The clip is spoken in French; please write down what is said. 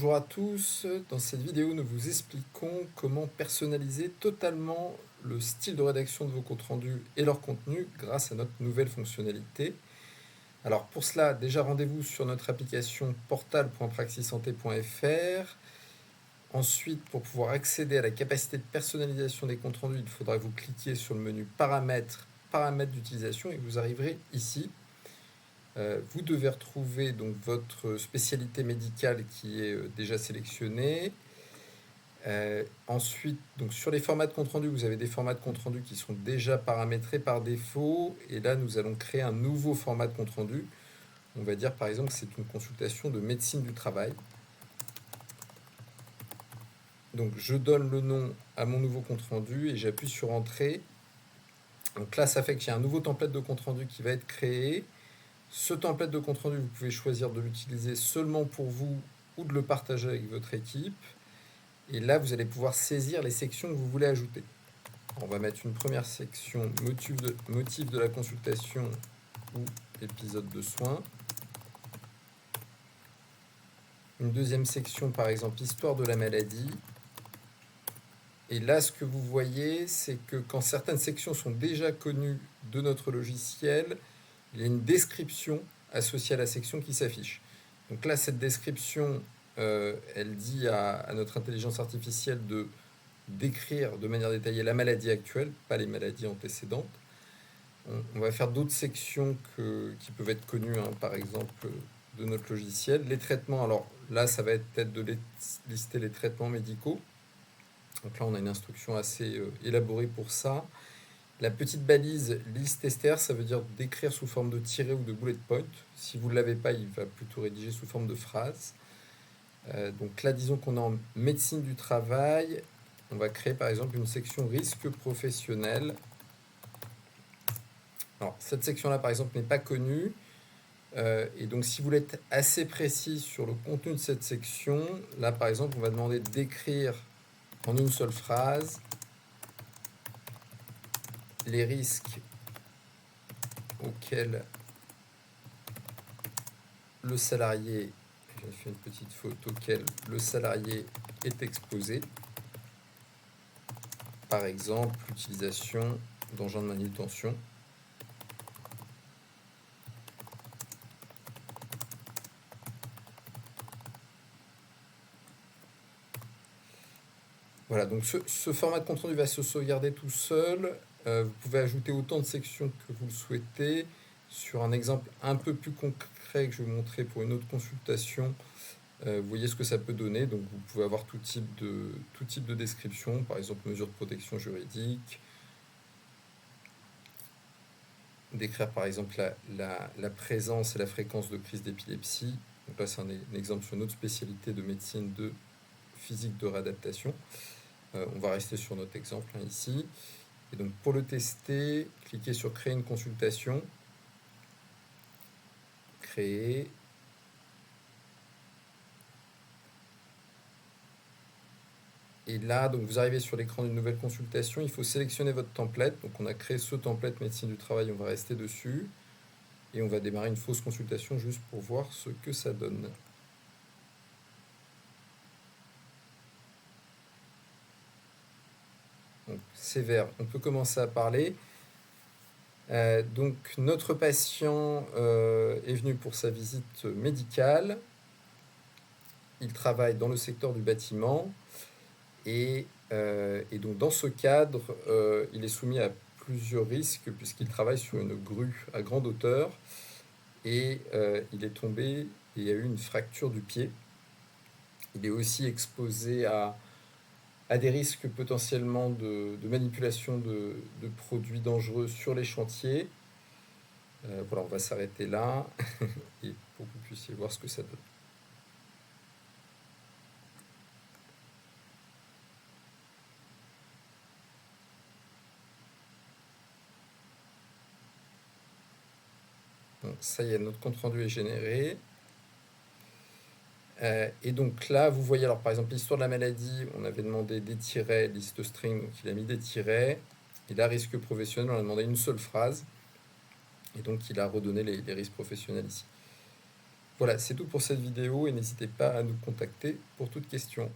Bonjour à tous, dans cette vidéo nous vous expliquons comment personnaliser totalement le style de rédaction de vos comptes rendus et leur contenu grâce à notre nouvelle fonctionnalité. Alors pour cela, déjà rendez-vous sur notre application portal.praxissanté.fr. Ensuite, pour pouvoir accéder à la capacité de personnalisation des comptes rendus, il faudra que vous cliquiez sur le menu paramètres, paramètres d'utilisation et vous arriverez ici. Vous devez retrouver donc votre spécialité médicale qui est déjà sélectionnée. Ensuite, donc sur les formats de compte rendu, vous avez des formats de compte rendu qui sont déjà paramétrés par défaut. Et là, nous allons créer un nouveau format de compte rendu. On va dire par exemple que c'est une consultation de médecine du travail. Donc je donne le nom à mon nouveau compte rendu et j'appuie sur Entrée. Donc là, ça fait qu'il y a un nouveau template de compte rendu qui va être créé. Ce template de compte rendu, vous pouvez choisir de l'utiliser seulement pour vous ou de le partager avec votre équipe. Et là, vous allez pouvoir saisir les sections que vous voulez ajouter. On va mettre une première section motif de la consultation ou épisode de soins. Une deuxième section, par exemple, histoire de la maladie. Et là, ce que vous voyez, c'est que quand certaines sections sont déjà connues de notre logiciel, il y a une description associée à la section qui s'affiche. Donc là, cette description, elle dit à notre intelligence artificielle de décrire de manière détaillée la maladie actuelle, pas les maladies antécédentes. On va faire d'autres sections qui peuvent être connues, par exemple, de notre logiciel. Les traitements, alors là, ça va être peut-être de lister les traitements médicaux. Donc là, on a une instruction assez élaborée pour ça. La petite balise liste str, ça veut dire d'écrire sous forme de tiret ou de bullet point. Si vous ne l'avez pas, il va plutôt rédiger sous forme de phrase. Donc là, disons qu'on est en médecine du travail. On va créer par exemple une section risque professionnel. Alors, cette section-là, par exemple, n'est pas connue. Et donc, si vous voulez être assez précis sur le contenu de cette section, là, par exemple, on va demander d'écrire en une seule phrase les risques auxquels le salarié, j'ai fait une petite faute, auquel le salarié est exposé. Par exemple, l'utilisation d'engins de manutention. Voilà, donc ce format de compte rendu va se sauvegarder tout seul. Vous pouvez ajouter autant de sections que vous le souhaitez. Sur un exemple un peu plus concret que je vais vous montrer pour une autre consultation, vous voyez ce que ça peut donner. Donc vous pouvez avoir tout type de description, par exemple mesures de protection juridique, décrire par exemple la présence et la fréquence de crise d'épilepsie. Donc là c'est un exemple sur une autre spécialité de médecine de physique de réadaptation. On va rester sur notre exemple ici. Et donc pour le tester, cliquez sur créer une consultation. Créer. Et là, donc vous arrivez sur l'écran d'une nouvelle consultation. Il faut sélectionner votre template. Donc on a créé ce template médecine du travail. On va rester dessus. Et on va démarrer une fausse consultation juste pour voir ce que ça donne. Donc c'est vert. On peut commencer à parler. Donc notre patient est venu pour sa visite médicale. Il travaille dans le secteur du bâtiment et donc dans ce cadre, il est soumis à plusieurs risques puisqu'il travaille sur une grue à grande hauteur et il est tombé et il y a eu une fracture du pied. Il est aussi exposé à des risques potentiellement de manipulation de produits dangereux sur les chantiers. Voilà, on va s'arrêter là et pour que vous puissiez voir ce que ça donne. Donc ça y est, notre compte rendu est généré. Et donc là, vous voyez, alors par exemple, l'histoire de la maladie, on avait demandé des tirets, liste string, donc il a mis des tirets. Et là, risque professionnel, on a demandé une seule phrase. Et donc, il a redonné les risques professionnels ici. Voilà, c'est tout pour cette vidéo et n'hésitez pas à nous contacter pour toute question.